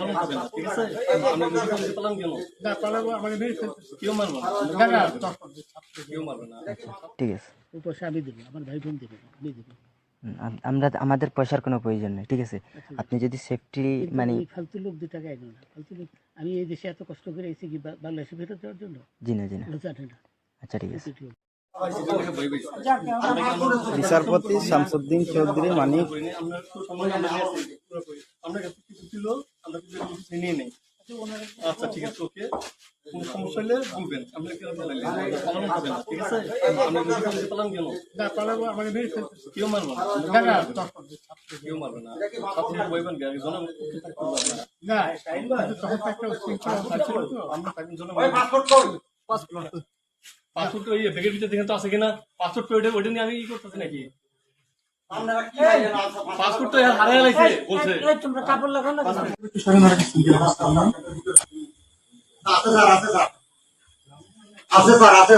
পালন হবে না, ঠিক আছে? আপনি যদি পালন কেন না পালাবো আমাকে মেরে ফেলতেছে। কেউ মারবে না, না না তখন কেউ মারবে না। ঠিক আছে। ওই পয়সা আমি দেবো, আমার ভাই বোন দেবে, আমি দেবো। আমরা আমাদের পয়সার কোনো প্রয়োজন নেই, ঠিক আছে? আচ্ছা, আপনি যদি সেফটি কিন্তু মানে ওই ফালতু লোক 2 টাকা এগো না, ফালতু লোক। আমি এই দেশে এত কষ্ট করে এসেছি কি বাংলাদেশে ফেরত যাওয়ার জন্য? জি না জি না। ওরা জানে না। আচ্ছা ঠিক আছে। বিচারপতি শামসুদ্দিন চৌধুরী মানিক আমরা কাছে কিছু ছিল, আমরা কিছু নিয়ে নেই। আচ্ছা ঠিক আছে, ওকে। কোনো সমস্যা হলে বলবেন, আমরা কেউ পালন হবে না, ঠিক আছে? আপনি যদি পালন কেন না পালাবো আমাকে মেরে ফেলতেছে। কেউ মারবে না, না না তখন কেউ মারবে না। ছাত্র বইবেন কি জনের পক্ষে থাকতে পারবে না। না, কিন্তু তখন তো একটা উচ্ছৃঙ্খলা ছিল তো। আমরা থাকবেন জনের পাসপোর্ট ওই ব্যাগের ভিতরে দেখেন তো আছে কিনা, পাসপোর্ট ওইটা নিয়ে আমি কি করতেছি নাকি? পাসপোর্ট তো হারিয়ে গেছে বলছে। তোমরা কাপড় লাগাও না। আছে স্যার আছে